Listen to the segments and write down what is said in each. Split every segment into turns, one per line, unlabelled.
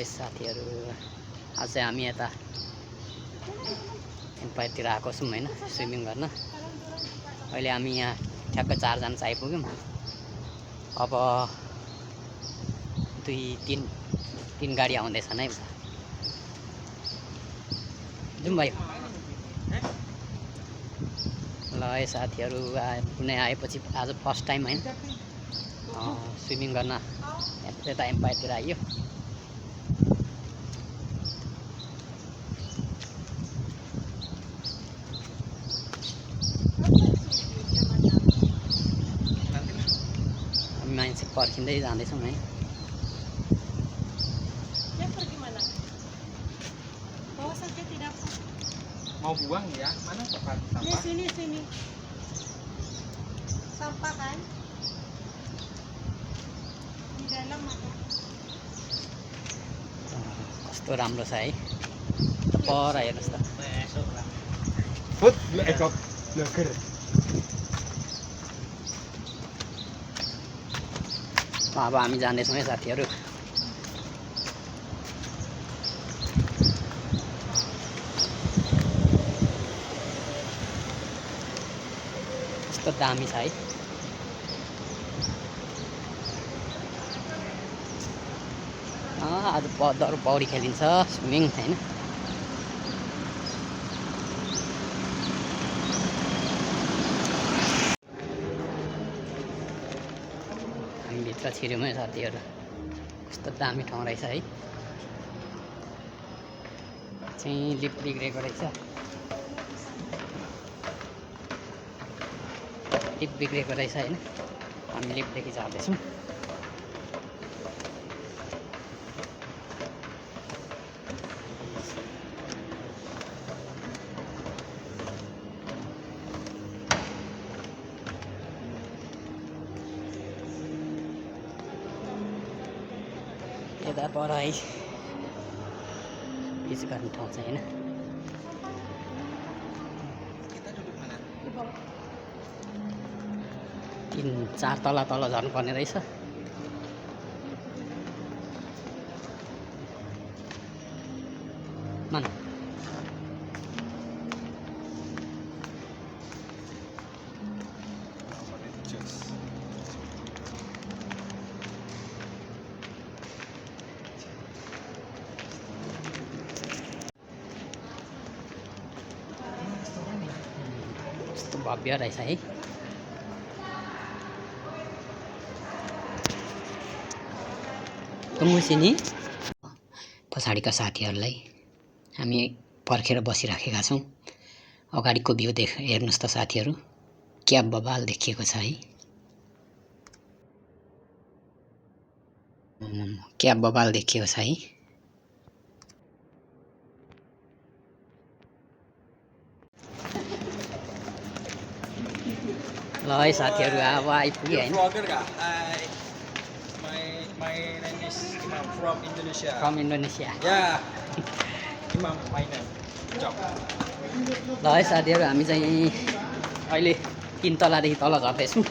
साथीहरू आज चाहिँ हामी यता एम्पायरतिर आएको छौँ होइन स्विमिङ गर्न। अहिले हामी यहाँ ठ्याक्कै 4 जना चाहिँ आइपुग्यौँ। अब 2-3 गाडी आउँदैछन् है। जाउँ भाइ। ल है साथीहरू कुनै आएपछि आज फर्स्ट टाइम होइन स्विमिङ गर्न यता एम्पायरतिर आइयो। हामी मान्छे पर्खिँदै जाँदैछौँ है।
Mau buang ya? Mana tempat sampah?
Sini. Sampah kan? Di dalam ada.
कस्तो राम्रो छ है। पर हेर्नुहोस् त।
Put, ekor leger.
अब हामी जाँदैछौँ है साथीहरू। कस्तो दामी छ है। आज पौडी खेलिन्छ स्विमिङ होइन। हामी भित्र छिर्यौँ है साथीहरू। कस्तो दामी ठाउँ रहेछ है। चाहिँ लिफ्ट बिग्रेको रहेछ। लिफ्ट बिग्रेको रहेछ होइन। हामी लिफ्टदेखि झार्दैछौँ। यता पर है पिच गर्ने ठाउँ छ होइन। तीन चार तला झर्नु पर्ने रहेछ। मान कस्तो भव्य रहेछ है। मुसिनी पछाडिका साथीहरूलाई हामी पर्खेर बसिराखेका छौँ। अगाडिको भ्यू हेर्नुहोस् त साथीहरू, क्या बवाल देखिएको छ है। क्या बवाल देखिएको छ है। ल है साथीहरू अब आइपुग्यो होइन।
My name is Imam from Indonesia.
From Indonesia.
Yeah. Imam my name. Job.
ल है साथीहरू हामी चाहिँ अहिले 3 तलादेखि तल झर्दैछौँ।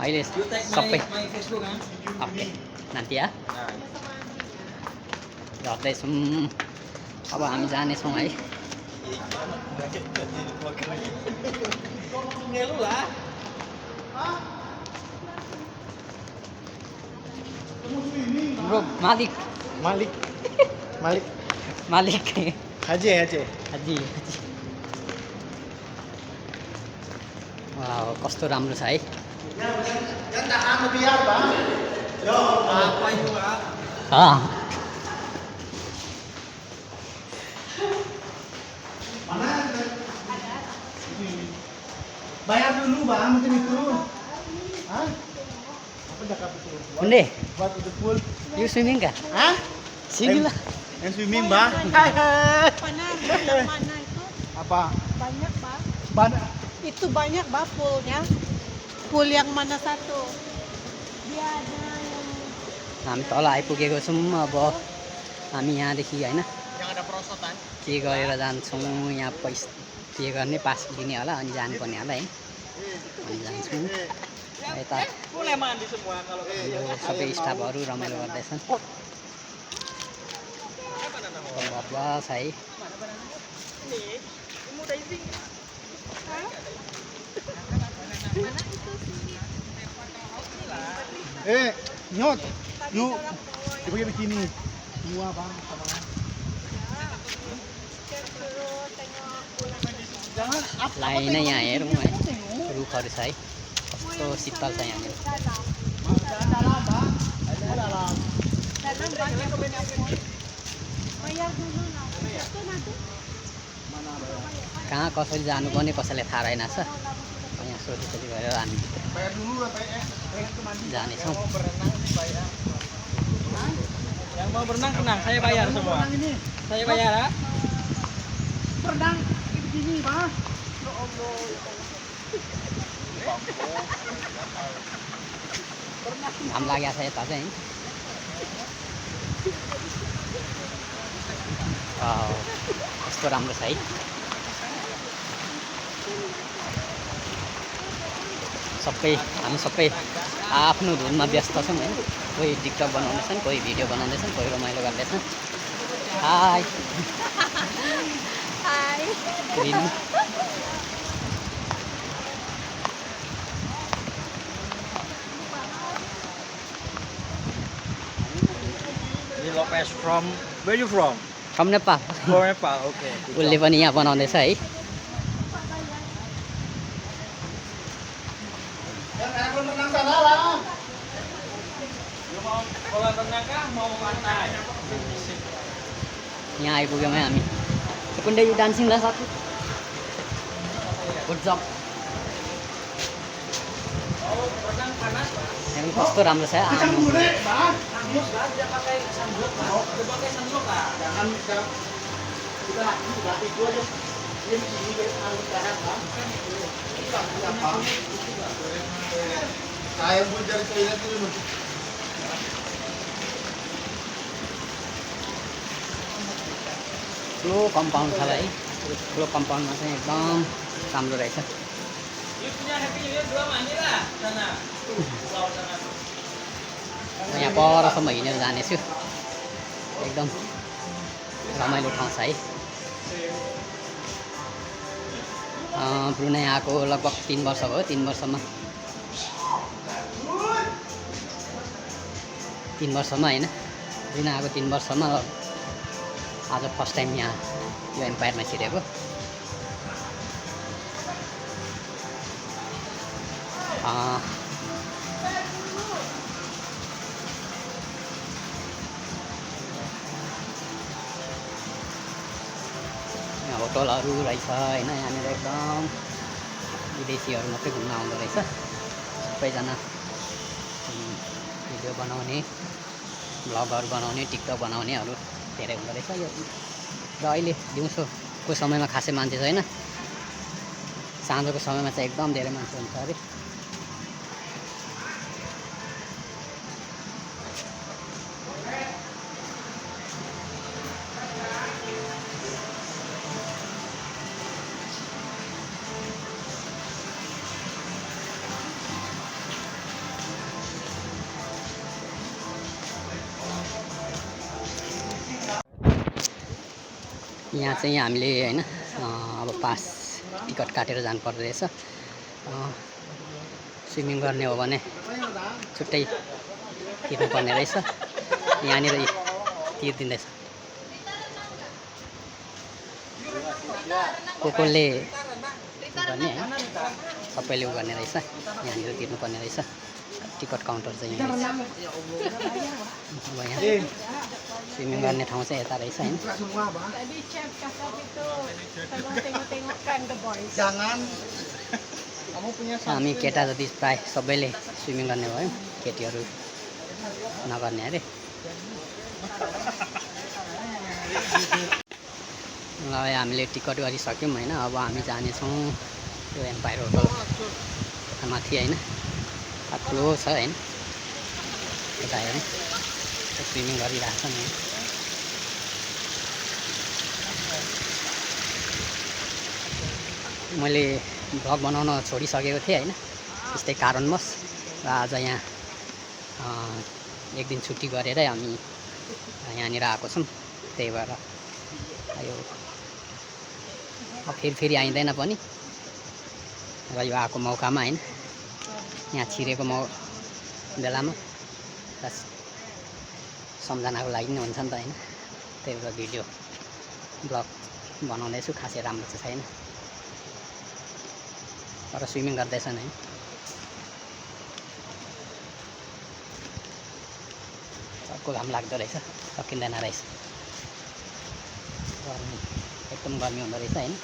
अहिले
You take
सबै
my Facebook, huh?
ओके नातिया झर्दैछौँ। अब हामी जानेछौँ है। Bro, Malik.
Haji.
वाह कस्तो राम्रो छ है।
Bayar dulu bang, mungkin itu. Hah? Apa cakap itu?
Bunde,
Buat untuk pool.
you swimming kah?
Hah?
Sini lah.
Yang swimming bang.
Mana itu?
Apa?
Banyak, Bang.
Banyak.
Itu banyak, Bang, poolnya. Pool yang mana satu? Dia ada yang
हामी तल आइपुगेको छौँ। अब हामी यहाँदेखि होइन
Yang ada perosotan.
के गरेर जान्छौँ। यहाँ पैसा पे गर्ने पास दिने होला अनि जानुपर्ने होला है। अनि जान्छौँ यता।
Boleh mandi semua kalau
हाम्रो सबै स्टाफहरू रमाइलो गर्दैछन्। Gas है
Nyot. Yuk. Dia pakai bikini. Semua bang. Jangan
line यहाँ हेरौँ है रुखहरू छ है कस्तो शीतल छ यहाँनिर
Jangan dalam bang. Ada dalam.
Dalam banyak bayar dulu lah. Itu nanti.
Mana bayar?
कहाँ कसरी जानुपर्ने कसैलाई थाहा रहेनछ यहाँ सोधिसोधि गरेर हामी
Bayar dulu lah bayar. Bayar ke mandi.
जानेछौँ
Berenang sih bayar. Yang mau berenang tenang, saya bayar semua.
Berenang ini.
Saya bayar ya.
Berenang pakai bikini bang. Ya Allah.
घाम लागेको छ यता चाहिँ कस्तो राम्रो छ है हामी सबै आफ्नो धुनमा व्यस्त छौँ है कोही टिकटक बनाउँदैछन् कोही भिडियो बनाउँदैछन् कोही रमाइलो गर्दैछन् hi Rinu
Lopez from where you from?
From Nepal
From Nepal. Okay.
उसले पनि यहाँ बनाउँदैछ है
Yang berenang sana lah.
Mau kolam renang kah? Mau pantai?
यहाँ आइपुग्यौँ है हामी कुन डे यु डान्सिङ ल साथी गुड जब
Oh, renang panas.
यहाँ कस्तो राम्रो छ
Kita
है
boleh bang.
Hangus kan? Dia pakai sunblock kan? Dia pakai sunblock kan?
Jangan kita nggak itu aja. Dia begini guys, harus sekarang bang. Apa? Saya pun cari toilet dulu.
ठुलो compound छ है ठुलो कम्पाउन्डमा चाहिँ एकदम राम्रो रहेछ
You punya Happy New Year belum Anji lah? Sana. Pulau sana.
म यहाँ परसम्म हिँडेर जानेछु एकदम रमाइलो ठाउँ छ है ब्रुनाई आएको लगभग 3 वर्ष भयो 3 वर्षमा 3 वर्षमा होइन ब्रुनाई आएको 3 वर्षमा आज फर्स्ट टाइम यहाँ यो एम्पायरमा छिरेको यहाँ होटलहरू रहेछ होइन यहाँनिर एकदम विदेशीहरू मात्रै घुम्न आउँदो रहेछ सबैजना भिडियो बनाउने भ्लगहरू बनाउने टिकटक बनाउनेहरू धेरै हुँदो रहेछ यो र अहिले दिउँसोको समयमा खासै मान्छे छैन साँझको समयमा चाहिँ एकदम धेरै मान्छे हुन्छ अरे यहाँ चाहिँ हामीले होइन अब पास टिकट काटेर जानुपर्दो रहेछ स्विमिङ गर्ने हो भने छुट्टै तिर्नुपर्ने रहेछ यहाँनिर तिर्दिँदैछ कसले गर्ने होइन सबैले उ गर्ने रहेछ यहाँनिर तिर्नुपर्ने रहेछ टिकट काउन्टर चाहिँ यहाँ रहेछ अब यहाँ स्विमिङ गर्ने ठाउँ चाहिँ यता रहेछ होइन
Semua bang.
Tadi chef cakap itu tolong tengok-tengokkan the boys.
Jangan. Kamu punya
हामी केटा जति प्राय सबैले स्विमिङ गर्ने भयो केटीहरू नगर्ने अरे अब हामीले टिकट गरिसक्यौँ होइन अब हामी जानेछौँ यो एम्पायर होटल माथि होइन ठुलो छ होइन यता हेर्नु स्विमिङ गरिरहेको छ नि मैले भ्लग बनाउन छोडिसकेको थिएँ होइन त्यस्तै कारणवश र आज यहाँ एक दिन छुट्टी गरेरै हामी यहाँनिर आएको छौँ त्यही भएर यो अब फेरि आइँदैन पनि र यो आएको मौकामा होइन यहाँ छिरेको बेलामा बस सम्झनाको लागि नै हुन्छ नि त होइन त्यही भएर भिडियो ब्लग बनाउँदैछु खासै राम्रो चाहिँ छैन तर स्विमिङ गर्दैछन् है सबको घाम लाग्दो रहेछ सकिँदैन रहेछ गर्मी एकदम गर्मी हुँदो रहेछ होइन